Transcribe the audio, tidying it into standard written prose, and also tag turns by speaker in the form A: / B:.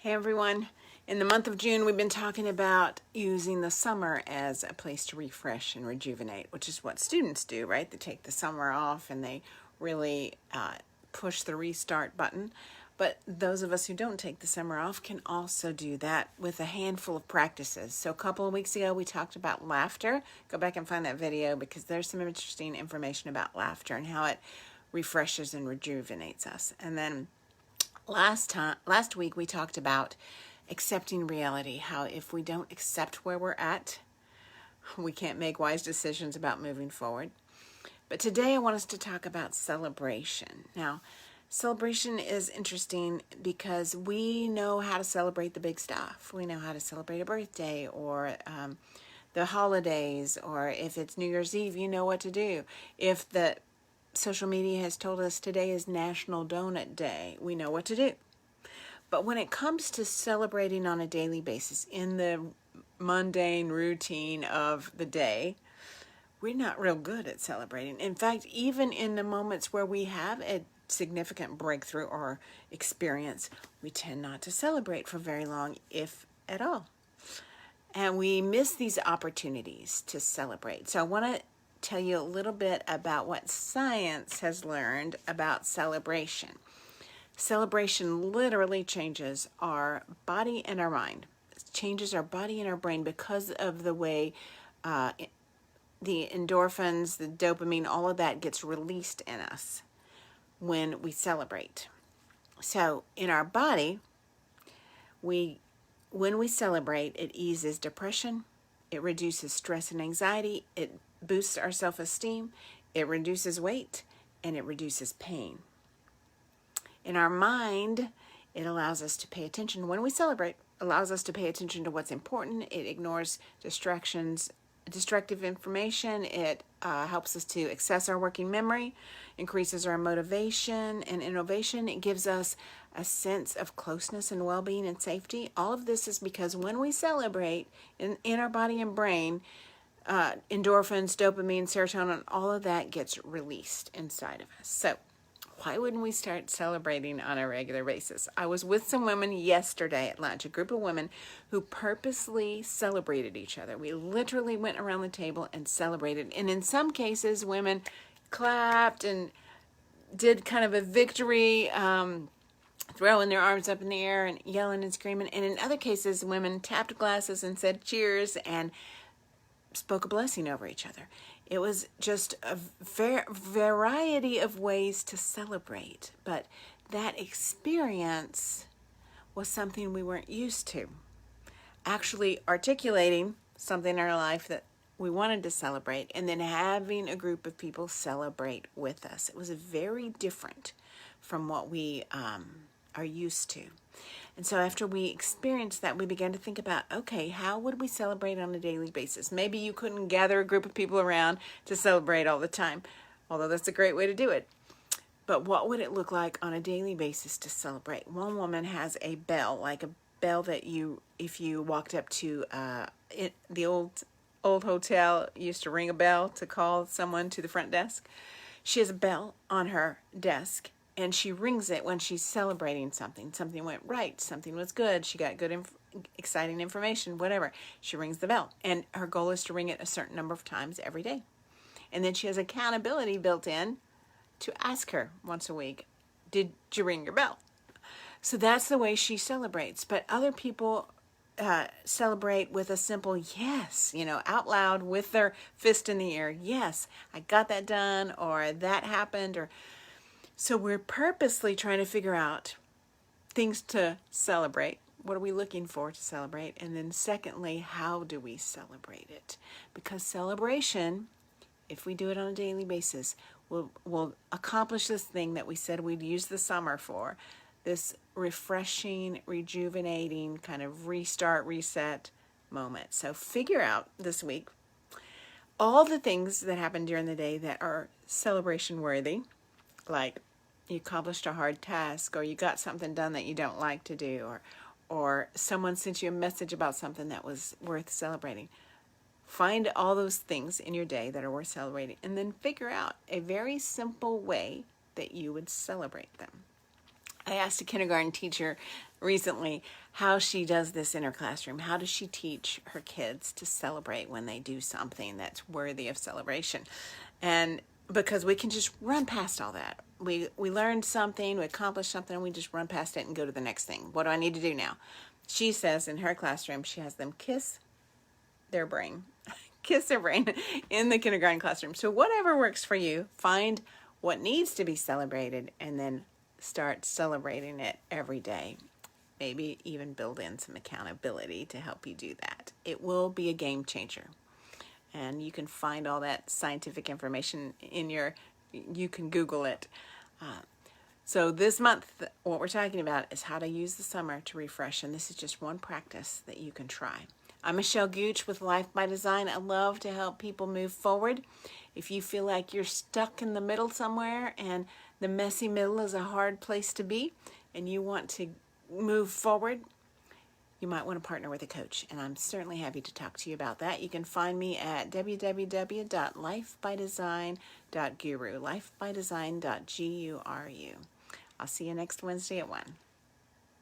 A: Hey everyone, in the month of June we've been talking about using the summer as a place to refresh and rejuvenate, which is what students do, right? They take the summer off and they really push the restart button. But those of us who don't take the summer off can also do that with a handful of practices. So a couple of weeks ago we talked about laughter. Go back and find that video because there's some interesting information about laughter and how it refreshes and rejuvenates us. And then last week we talked about accepting reality, how if we don't accept where we're at, we can't make wise decisions about moving forward. But today I want us to talk about celebration. Now, celebration is interesting because we know how to celebrate the big stuff. We know how to celebrate a birthday or the holidays, or if it's New Year's Eve, you know what to do. If the social media has told us today is National Donut Day, we know what to do. But when it comes to celebrating on a daily basis in the mundane routine of the day, we're not real good at celebrating. In fact, even in the moments where we have a significant breakthrough or experience, we tend not to celebrate for very long, if at all. And we miss these opportunities to celebrate. So I want to tell you a little bit about what science has learned about celebration. Celebration literally changes our body and our mind. It changes our body and our brain because of the way the endorphins, the dopamine, all of that gets released in us when we celebrate. So in our body, when we celebrate, it eases depression, it reduces stress and anxiety, it boosts our self-esteem, it reduces weight, and it reduces pain. In our mind, it allows us to pay attention. When we celebrate, allows us to pay attention to what's important. It ignores distractions, destructive information. It helps us to access our working memory, increases our motivation and innovation. It gives us a sense of closeness and well-being and safety. All of this is because when we celebrate in our body and brain, endorphins, dopamine, serotonin, all of that gets released inside of us. So why wouldn't we start celebrating on a regular basis? I was with some women yesterday at lunch, a group of women who purposely celebrated each other. We literally went around the table and celebrated. And in some cases, women clapped and did kind of a victory, throwing their arms up in the air and yelling and screaming. And in other cases, women tapped glasses and said cheers and spoke a blessing over each other. It was just a variety of ways to celebrate, but that experience was something we weren't used to. Actually articulating something in our life that we wanted to celebrate and then having a group of people celebrate with us. It was very different from what we are used to. And so after we experienced that, we began to think about, okay, how would we celebrate on a daily basis? Maybe you couldn't gather a group of people around to celebrate all the time, although that's a great way to do it. But what would it look like on a daily basis to celebrate? One woman has a bell, like a bell that if you walked up to the old hotel, used to ring a bell to call someone to the front desk. She has a bell on her desk, and she rings it when she's celebrating something. Something went right, something was good, she got good, exciting information, whatever. She rings the bell, and her goal is to ring it a certain number of times every day. And then she has accountability built in to ask her once a week, did you ring your bell? So that's the way she celebrates. But other people celebrate with a simple yes, out loud with their fist in the air. Yes, I got that done, or that happened, or... So we're purposely trying to figure out things to celebrate. What are we looking for to celebrate? And then secondly, how do we celebrate it? Because celebration, if we do it on a daily basis, will accomplish this thing that we said we'd use the summer for, this refreshing, rejuvenating, kind of restart, reset moment. So figure out this week all the things that happen during the day that are celebration worthy, like you accomplished a hard task, or you got something done that you don't like to do, or someone sent you a message about something that was worth celebrating. Find all those things in your day that are worth celebrating, and then figure out a very simple way that you would celebrate them. I asked a kindergarten teacher recently how she does this in her classroom. How does she teach her kids to celebrate when they do something that's worthy of celebration? And because we can just run past all that. We learned something, we accomplished something, and we just run past it and go to the next thing. What do I need to do now? She says in her classroom, she has them kiss their brain. Kiss their brain in the kindergarten classroom. So whatever works for you, find what needs to be celebrated and then start celebrating it every day. Maybe even build in some accountability to help you do that. It will be a game changer. And you can find all that scientific information you can Google it. So this month, what we're talking about is how to use the summer to refresh. And this is just one practice that you can try. I'm Michele Gooch with Life by Design. I love to help people move forward. If you feel like you're stuck in the middle somewhere and the messy middle is a hard place to be and you want to move forward, you might want to partner with a coach. And I'm certainly happy to talk to you about that. You can find me at www.lifebydesign.guru, lifebydesign.guru. I'll see you next Wednesday at 1.